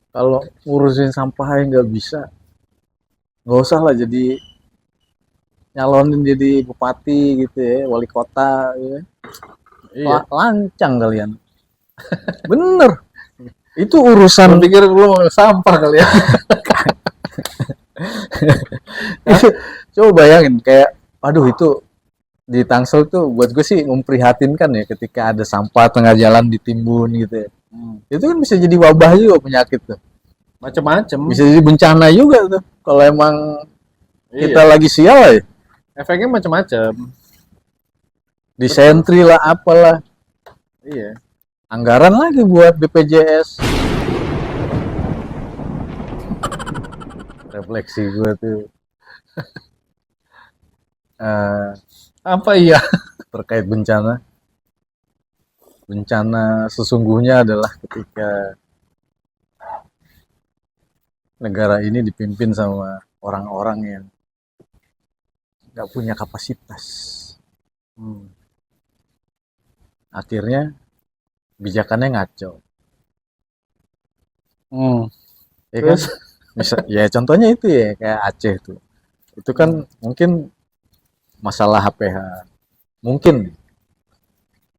Kalau ngurusin sampah aja nggak bisa, nggak usah lah jadi nyalonin jadi bupati gitu ya, wali kota ya. Iya. Lancang kalian. Bener. Itu Lu urusan. pikir lu mau sampah kali ya? Coba bayangin kayak, aduh itu di Tangsel tuh buat gue sih memprihatinkan ya ketika ada sampah tengah jalan ditimbun gitu ya. Itu kan bisa jadi wabah juga penyakit tuh. Macem-macem. Bisa jadi bencana juga tuh. Kalau emang kita Iya. lagi sial ya, Efeknya macem-macem. disentri lah apalah. Iya. Anggaran lagi buat BPJS. Refleksi gue tuh eh, Apa iya? terkait bencana. Bencana sesungguhnya adalah ketika negara ini dipimpin sama orang-orang yang nggak punya kapasitas. Akhirnya kebijakannya ngaco. Ya kan? Terus? Ya contohnya itu ya kayak Aceh tuh. Itu kan mungkin masalah HPH. Mungkin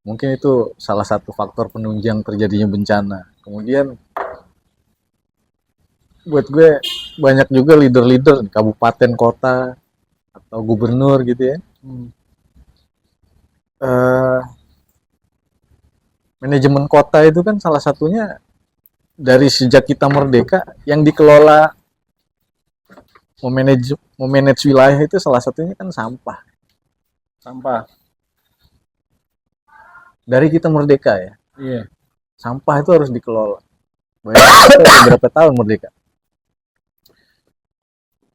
mungkin itu salah satu faktor penunjang terjadinya bencana. Kemudian buat gue banyak juga leader-leader kabupaten kota atau gubernur gitu ya. Eh, Manajemen kota itu kan salah satunya dari sejak kita merdeka yang dikelola memanage wilayah itu salah satunya kan sampah. Sampah. Dari kita merdeka ya, Iya. sampah itu harus dikelola. Bayangin berapa tahun merdeka?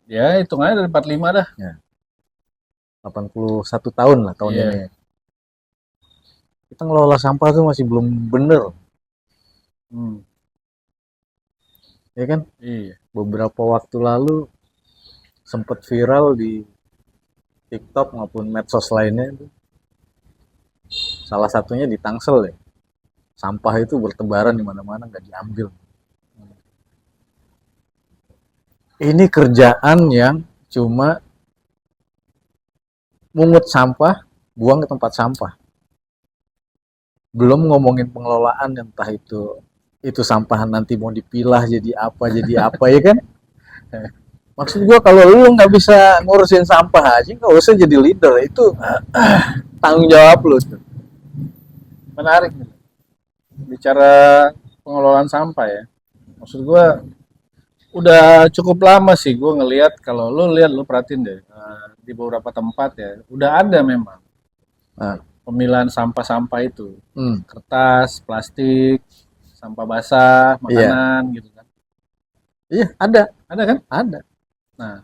Ya, hitung aja dari 45 dah. Ya, 81 tahun lah tahun Iya. ini. Kita ngelola sampah tuh masih belum bener, ya kan? Iya. Beberapa waktu lalu sempat viral di TikTok maupun medsos lainnya. Salah satunya di Tangsel ya. Sampah itu bertebaran di mana-mana nggak diambil. Ini kerjaan yang cuma mungut sampah, buang ke tempat sampah. Belum ngomongin pengelolaan, entah itu sampah nanti mau dipilah jadi apa ya kan? Maksud gua kalau lu nggak bisa ngurusin sampah aja nggak usah jadi leader, itu tanggung jawab lu. Menarik nih. Bicara pengelolaan sampah ya. Maksud gua udah cukup lama sih gue ngelihat, kalau lu perhatiin deh, di beberapa tempat ya udah ada memang Nah, pemilahan sampah-sampah itu, hmm, kertas, plastik, sampah basah, iya, makanan gitu kan. iya Ada kan? ada. Nah,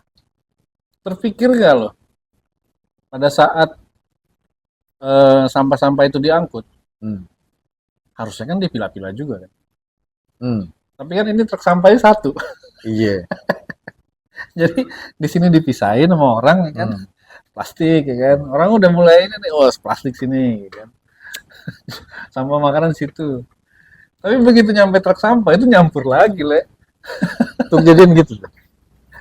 terpikir gak lo pada saat sampah-sampah itu diangkut, Hmm, harusnya kan dipilah-pilah juga kan. hmm, Tapi kan ini truk sampahnya satu. iya, Jadi di sini dipisahin sama orang ya kan. hmm, Plastik ya kan. Orang udah mulai ini nih, oh plastik sini ya kan. Sampah makanan situ. Tapi begitu nyampe truk sampah itu nyampur lagi, Le. untuk jadian gitu.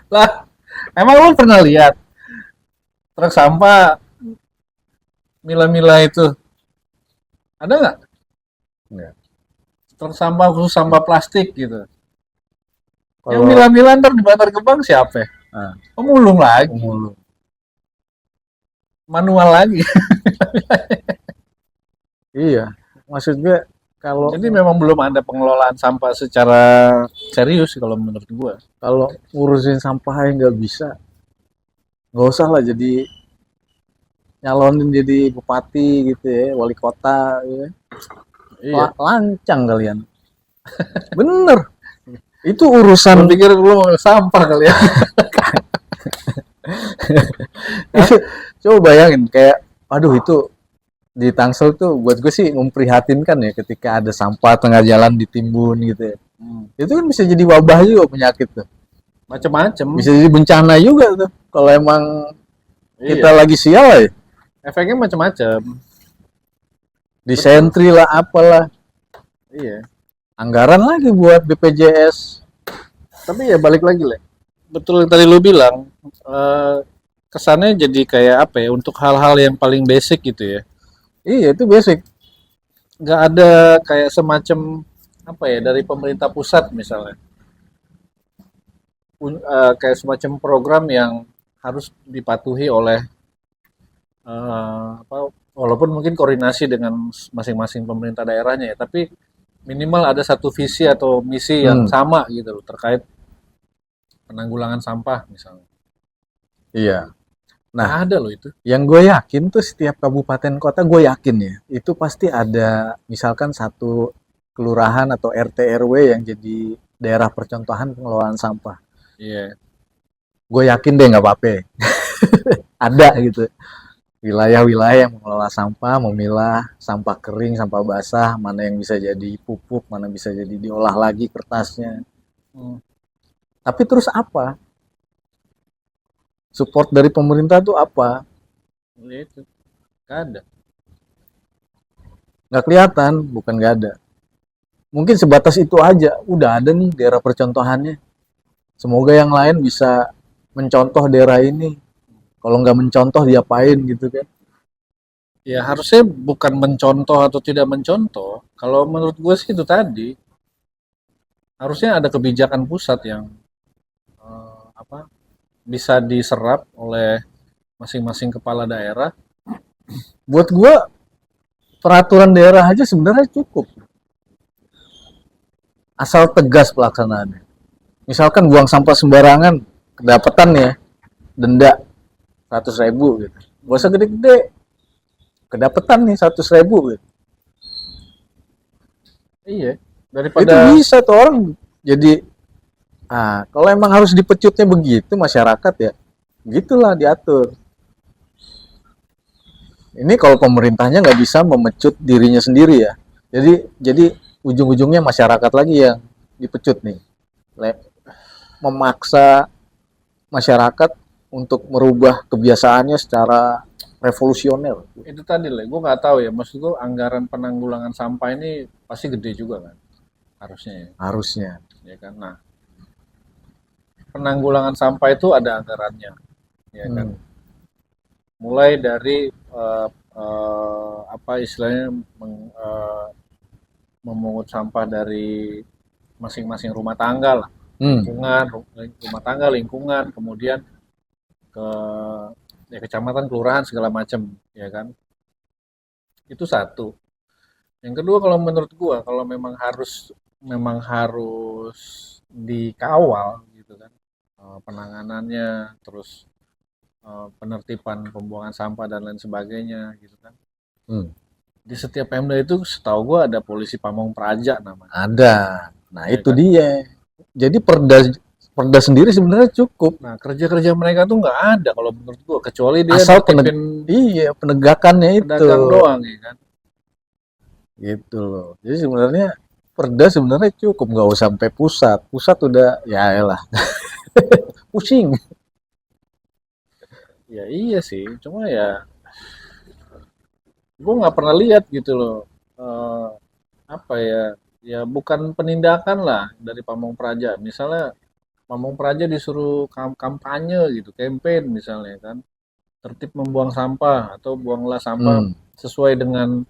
Lah, emang lu pernah lihat truk sampah mila-mila itu? Ada nggak? Nggak. Truk sampah khusus sampah plastik gitu. Yang Kalau mila-mila ntar di Bantar Gebang siapa? ah, Pemulung lagi, pemulung, manual lagi. iya, maksud gue kalau Jadi memang belum ada pengelolaan sampah secara serius kalau menurut gua. kalau ngurusin sampah aja nggak bisa, nggak usah lah jadi nyalonin jadi bupati gitu ya, wali kota ya. Iya. Lancang kalian. Bener. Itu Lu urusan. pikir lu mau sampah kali ya? Coba bayangin kayak, aduh itu di Tangsel tuh buat gue sih memprihatinkan ya ketika ada sampah tengah jalan ditimbun gitu ya. Itu kan bisa jadi wabah juga penyakit tuh. Macem-macem. Bisa jadi bencana juga tuh. Kalau emang kita Iya. lagi sial ya, Efeknya macem-macem. disentri lah apalah. Iya. anggaran lagi buat BPJS. Tapi ya balik lagi Le, betul yang tadi lu bilang, kesannya jadi kayak apa ya, untuk hal-hal yang paling basic gitu ya, Iya itu basic. nggak ada kayak semacam apa ya dari pemerintah pusat misalnya, kayak semacam program yang harus dipatuhi oleh apa, walaupun mungkin koordinasi dengan masing-masing pemerintah daerahnya ya, tapi minimal ada satu visi atau misi yang Hmm, sama gitu loh terkait penanggulangan sampah misalnya. iya. Nggak Nah, ada loh itu. yang gue yakin tuh setiap kabupaten kota gue yakin ya, itu pasti ada misalkan satu kelurahan atau RT RW yang jadi daerah percontohan pengelolaan sampah. Iya. Gue yakin deh nggak apa-apa. Ada gitu. Wilayah-wilayah yang mengelola sampah, memilah sampah kering, sampah basah, mana yang bisa jadi pupuk, mana bisa jadi diolah lagi kertasnya. Hmm, Tapi terus apa? Support dari pemerintah tuh apa? ya itu. Nggak ada. Nggak kelihatan, bukan nggak ada. Mungkin sebatas itu aja. Udah ada nih daerah percontohannya. Semoga yang lain bisa mencontoh daerah ini. Kalau nggak mencontoh diapain gitu kan? Ya harusnya bukan mencontoh atau tidak mencontoh. Kalau menurut gue sih itu tadi, harusnya ada kebijakan pusat yang apa, bisa diserap oleh masing-masing kepala daerah. Buat gua peraturan daerah aja sebenarnya cukup. Asal tegas pelaksanaannya. Misalkan buang sampah sembarangan, kedapatan ya, denda 100.000 gitu. Gak usah gede-gede, kedapatan nih 100.000 gitu. Iya, Itu daripada bisa tuh orang jadi, kalau emang harus dipecutnya begitu masyarakat ya, gitulah diatur. Ini kalau pemerintahnya nggak bisa memecut dirinya sendiri ya. Jadi ujung-ujungnya masyarakat lagi yang dipecut nih. Memaksa masyarakat untuk merubah kebiasaannya secara revolusioner. itu tadi lah, gue nggak tahu ya. Maksud gue anggaran penanggulangan sampah ini pasti gede juga kan, harusnya ya, Harusnya. ya kan. Nah, penanggulangan sampah itu ada anggarannya, ya kan. Hmm. Mulai dari apa istilahnya memungut sampah dari masing-masing rumah tangga lah, Hmm. lingkungan, rumah tangga, lingkungan, kemudian ke ya, kecamatan, kelurahan segala macam, ya kan. Itu satu. Yang kedua kalau menurut gua kalau memang harus dikawal gitu kan, penanganannya, terus penertiban pembuangan sampah dan lain sebagainya gitu kan. Hmm. Di setiap Pemda itu setahu gua ada polisi pamong praja namanya, Ada. Nah, ya itu kan. dia. Jadi perda perda sendiri sebenarnya cukup. Nah, kerja-kerja mereka tuh nggak ada kalau menurut gua, kecuali dia Asal nertipin iya, penegakannya itu. pedagang doang ya kan. Gitu loh. Jadi sebenarnya perda sebenarnya cukup, nggak usah sampai pusat. Pusat udah ya elah, pusing. Ya iya sih, cuma ya gue nggak pernah lihat gitu loh, eh, apa ya, ya bukan penindakan lah dari Pamong Praja. Misalnya Pamong Praja disuruh kampanye gitu, campaign misalnya kan, tertib membuang sampah atau buanglah sampah Hmm, sesuai dengan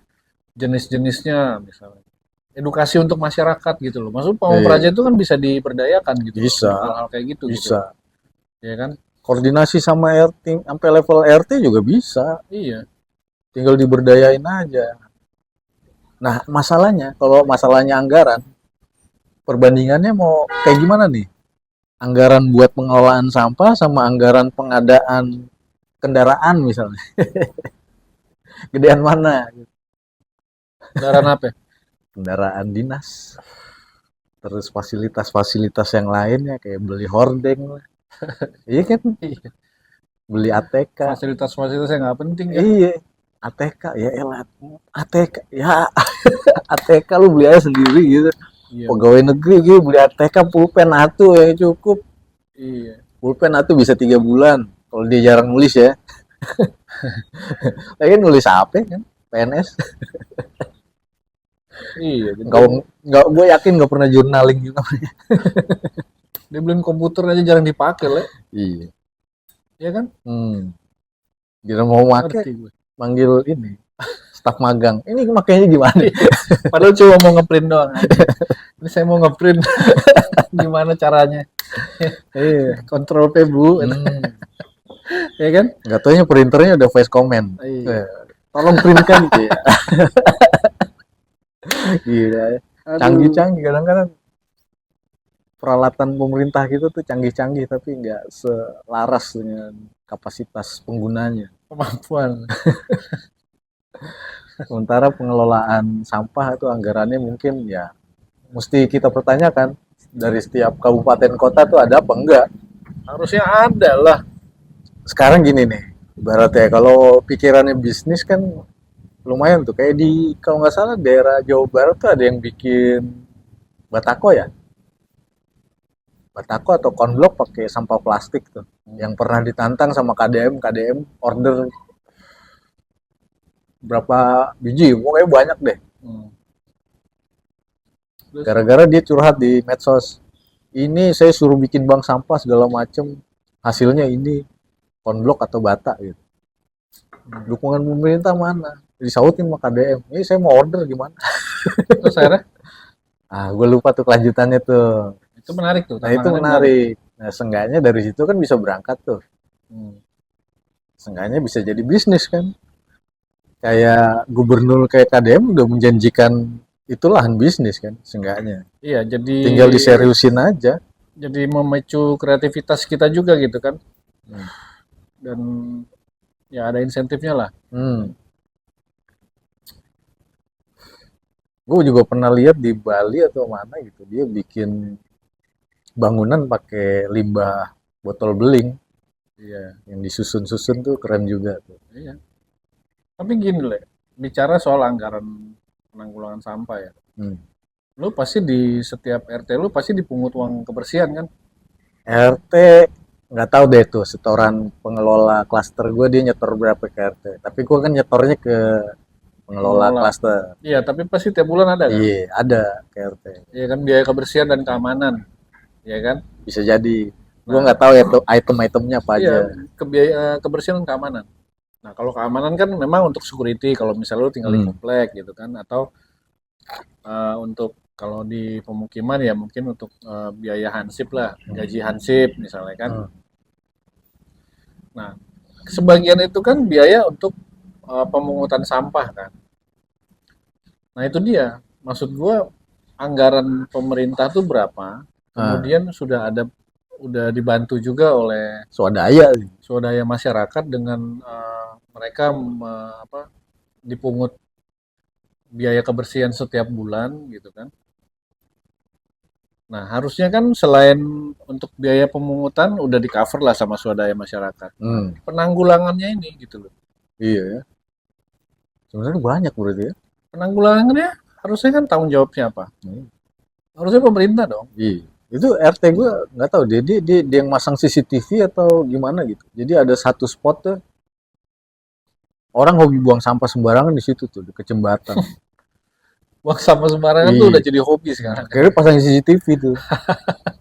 jenis-jenisnya misalnya. Edukasi untuk masyarakat gitu loh. Maksud Pamong Praja iya, itu kan bisa diberdayakan gitu loh untuk bisa, hal-hal kayak gitu gitu loh. bisa. Ya kan? Koordinasi sama RT sampai level RT juga bisa. Iya. Tinggal diberdayain aja. Nah, masalahnya kalau masalahnya anggaran, perbandingannya mau kayak gimana nih? Anggaran buat pengelolaan sampah sama anggaran pengadaan kendaraan misalnya. Gedean mana? Kendaraan apa? Ya? Kendaraan dinas. Terus fasilitas-fasilitas yang lainnya kayak beli hordeng lah. Iya kan? Iya. Beli ATK. Fasilitas-fasilitas yang nggak penting kan? Iya. ATK ya elah. ATK ya ATK lu beli aja sendiri gitu. Iya Pegawai makanya. negeri gitu beli ATK pulpen atuh ya cukup. Iya. Pulpen atuh bisa 3 bulan. Kalau dia jarang nulis ya. Lagi nulis apa kan? PNS. Iya, gitu. Nggak, gue yakin nggak pernah journaling juga. Dia beliin komputer aja jarang dipakai, Le. Iya. Iya kan? Dia mau make, Ngerti gue. manggil ini staf magang. Ini makanya gimana? Padahal cuma mau ngeprint doang anjing. Ini saya mau ngeprint. Gimana caranya? Iya. Kontrol P, Bu. Ya kan? Nggak taunya printernya udah voice comment. Iya. Tolong printkan. Iya. Gila ya. Aduh. Canggih-canggih kadang-kadang peralatan pemerintah kita tuh canggih-canggih tapi nggak selaras dengan kapasitas penggunanya. Kemampuan. Sementara pengelolaan sampah itu anggarannya mungkin ya mesti kita pertanyakan dari setiap kabupaten kota tuh ada apa enggak. Harusnya ada lah. Sekarang gini nih, ibaratnya kalau pikirannya bisnis kan lumayan tuh. Kayak di kalau nggak salah daerah Jawa Barat tuh ada yang bikin batako ya, batako atau konblok pakai sampah plastik tuh. Yang pernah ditantang sama KDM order berapa biji, pokoknya banyak deh. Terus, Gara-gara dia curhat di medsos. Ini saya suruh bikin bank sampah segala macem, hasilnya ini konblok atau bata gitu. Dukungan pemerintah mana? Disautin sama KDM. Ini saya mau order gimana? terus akhirnya Ah, gue lupa tuh kelanjutannya tuh. itu menarik tuh. Nah, itu Tantangannya menarik. Nah, seenggaknya dari situ kan bisa berangkat tuh. Hmm. Seenggaknya bisa jadi bisnis kan. Kayak gubernur kayak KDM udah menjanjikan itu lahan bisnis kan, seenggaknya. Iya, jadi Tinggal diseriusin aja. jadi memicu kreativitas kita juga gitu kan. Hmm. Dan ya ada insentifnya lah. Hmm. Gue juga pernah lihat di Bali atau mana gitu, dia bikin bangunan pakai limbah botol beling. Iya, Yang disusun-susun tuh keren juga tuh. iya. Tapi gini Le, bicara soal anggaran penanggulangan sampah ya. Hmm. Lu pasti di setiap RT lu pasti dipungut uang kebersihan kan? RT nggak tahu deh tuh setoran pengelola klaster gue dia nyetor berapa ke RT. Tapi gue kan nyetornya ke pengelola Pengelola. klaster. Iya, tapi pasti tiap bulan ada kan? Iya, ada ke RT. Iya kan biaya kebersihan dan keamanan. Iya kan? Bisa jadi. Gue Nah, nggak tahu ya tuh item-itemnya apa iya aja. kebersihan dan keamanan. Nah, kalau keamanan kan memang untuk security kalau misalnya lu tinggal di Hmm. komplek gitu kan atau untuk kalau di pemukiman ya mungkin untuk biaya hansip lah, gaji hansip misalnya kan. Hmm. Nah, sebagian itu kan biaya untuk pemungutan sampah kan. Nah, itu dia. Maksud gua anggaran pemerintah tuh berapa? Nah, Kemudian udah dibantu juga oleh swadaya. swadaya masyarakat dengan mereka dipungut biaya kebersihan setiap bulan gitu kan. Nah, harusnya kan selain untuk biaya pemungutan udah di cover lah sama swadaya masyarakat. Hmm. Penanggulangannya ini gitu loh. Iya ya. Sebenarnya banyak berarti ya. Penanggulangannya harusnya kan tanggung jawab siapa? Hmm. Harusnya pemerintah dong. Iya. Itu RT gue nggak tahu dia yang masang CCTV atau gimana gitu. Jadi ada satu spot tuh orang hobi buang sampah sembarangan di situ tuh di kecembatan. Buang sampah sembarangan tuh Iya. udah jadi hobi sekarang. Akhirnya pasang CCTV tuh.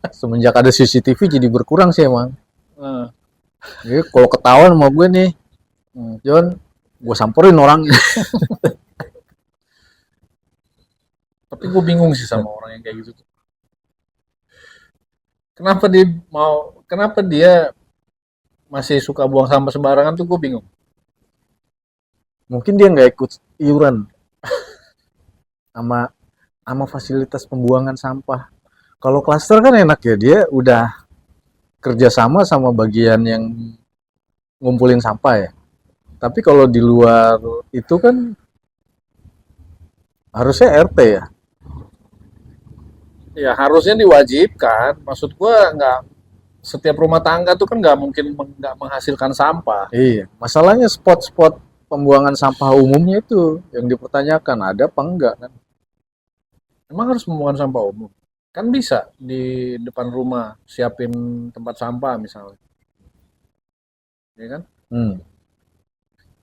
Semenjak ada CCTV jadi berkurang sih emang. Eh, Jadi kalau ketahuan sama gue nih, John, gue samperin orangnya. tapi gue bingung sih sama orang yang kayak gitu tuh. Kenapa dia masih suka buang sampah sembarangan tuh gue bingung. Mungkin dia nggak ikut iuran sama sama fasilitas pembuangan sampah. Kalau klaster kan enak ya, dia udah kerjasama sama bagian yang ngumpulin sampah ya. Tapi kalau di luar itu kan harusnya RT ya. Ya harusnya diwajibkan. Maksud gue nggak setiap rumah tangga tuh kan nggak mungkin nggak menghasilkan sampah. Iya, masalahnya spot-spot pembuangan sampah umumnya itu yang dipertanyakan ada apa enggak kan? Emang harus membuang sampah umum? Kan bisa di depan rumah siapin tempat sampah misalnya, ya kan? Hmm.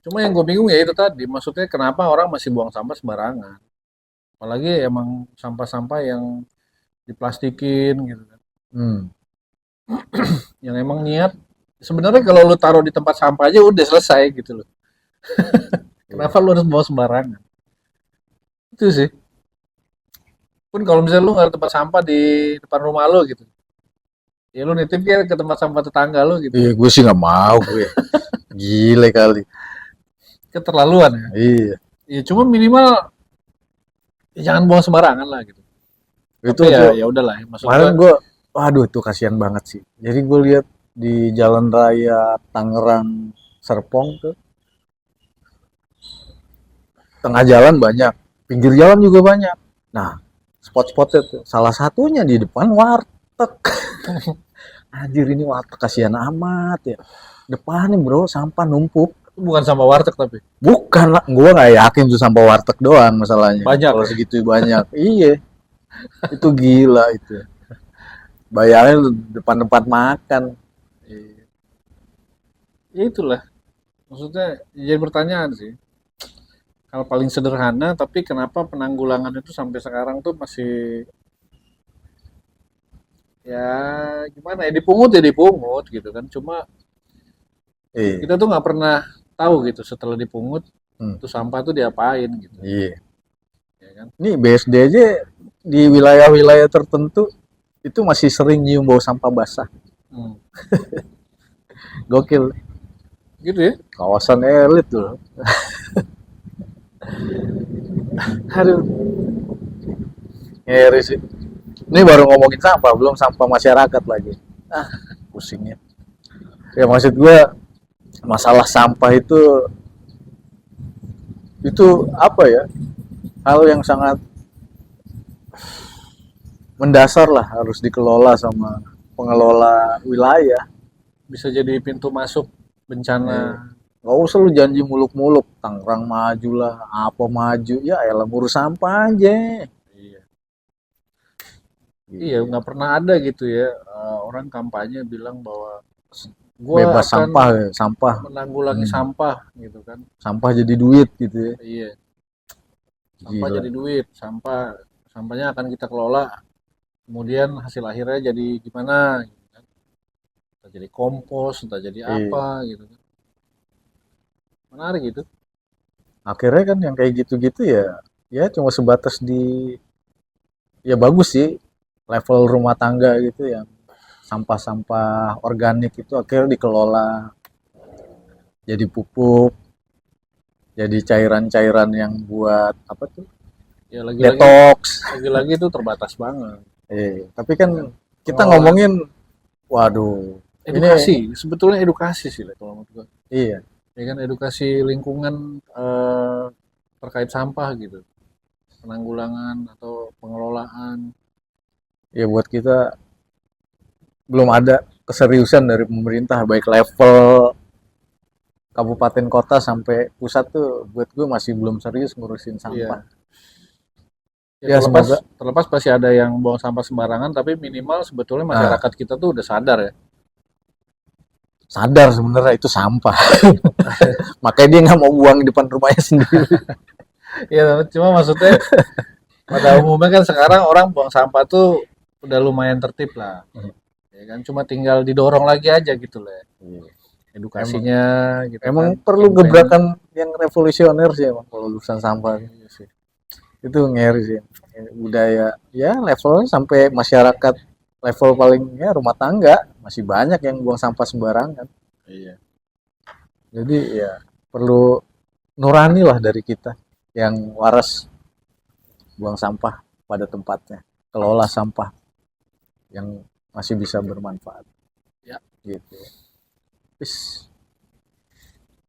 Cuma yang gue bingung ya itu tadi, maksudnya kenapa orang masih buang sampah sembarangan? Apalagi emang sampah-sampah yang diplastikin gitu kan. Hmm. Yang emang niat sebenarnya kalau lu taruh di tempat sampah aja udah selesai gitu loh. Iya. Kenapa lu harus bawa sembarangan? Itu sih. Pun kalau misalnya lu nggak ada tempat sampah di depan rumah lu gitu. Ya lu nitip ke tempat sampah tetangga lu gitu. Iya, gue sih nggak mau gue. Gile kali. Keterlaluan ya. Iya. Ya cuma minimal ya jangan buang sembarangan lah gitu. Itu Tapi ya tuh ya udahlah ya. Maksud kemarin gua gue, waduh itu kasihan banget sih. Jadi gue lihat di Jalan Raya Tangerang Serpong tuh, tengah jalan banyak, pinggir jalan juga banyak. Nah, spot-spotnya tuh, salah satunya di depan warteg. Anjir ini warteg kasihan amat ya. Depannya bro sampah numpuk. bukan sampah warteg tapi Bukan lah, gue nggak yakin tuh sampah warteg doang masalahnya. banyak Kalau ya. segitu banyak, iya, itu gila itu. Bayarnya depan tempat makan. Iya. Ya itulah. Maksudnya jadi pertanyaan sih. Hal paling sederhana tapi kenapa penanggulangan itu sampai sekarang tuh masih ya gimana ya dipungut gitu kan. Cuma Iya, kita tuh nggak pernah tahu gitu setelah dipungut hmm, tuh sampah tuh diapain gitu iya. ya kan. Ini BSD aja di wilayah-wilayah tertentu itu masih sering nyium bau sampah basah. Hmm. Gokil. Gitu ya. Kawasan elit tuh. Aduh, ngeri sih. Ini baru ngomongin sampah, belum sampah masyarakat lagi. Ah, pusingnya. Ya maksud gue masalah sampah itu apa ya? Hal yang sangat mendasar lah harus dikelola sama pengelola wilayah. Bisa jadi pintu masuk Eh, bencana. Gak usah lu janji muluk-muluk, Tangerang maju lah, apa maju, ya elah ngurus sampah aja. Iya. Iya, Gitu. nggak pernah ada gitu ya orang kampanye bilang bahwa gua Bebas akan sampah, sampah, menanggulangi hmm, sampah gitu kan. sampah jadi duit gitu ya. Iya, sampah Gila. jadi duit, sampahnya akan kita kelola, kemudian hasil akhirnya jadi gimana gitu kan. Entah jadi kompos, entah jadi Eh, apa gitu kan. Menarik gitu. Akhirnya kan yang kayak gitu-gitu ya, ya cuma sebatas di, ya bagus sih level rumah tangga gitu yang sampah-sampah organik itu akhirnya dikelola jadi pupuk, jadi cairan-cairan yang buat apa tuh Ya lagi-lagi detox. lagi-lagi itu terbatas banget. Tapi kan kita Pengelolaan ngomongin, waduh, ini edukasi, sebetulnya edukasi sih lah kalau menurut gua. iya, Ya kan edukasi lingkungan terkait sampah gitu. Penanggulangan atau pengelolaan. ya buat kita belum ada keseriusan dari pemerintah baik level kabupaten kota sampai pusat tuh buat gue masih belum serius ngurusin sampah. Iya. Ya Ya terlepas semoga terlepas pasti ada yang buang sampah sembarangan, tapi minimal sebetulnya nah, masyarakat kita tuh udah sadar ya. sadar sebenarnya itu sampah. Makanya dia nggak mau buang di depan rumahnya sendiri. Ya cuma maksudnya pada umumnya kan sekarang orang buang sampah tuh udah lumayan tertib lah. Ya kan cuma tinggal didorong lagi aja gitu lah. Emang Edukasinya gitu emang kan, perlu campaign. gebrakan yang revolusioner sih emang kalau urusan sampah Iya sih. itu ngeri sih. Budaya ya levelnya sampai masyarakat level paling ya rumah tangga masih banyak yang buang sampah sembarangan. Iya. Jadi ya perlu nurani lah dari kita yang waras buang sampah pada tempatnya, kelola sampah yang masih bisa bermanfaat Ya. gitu. Peace.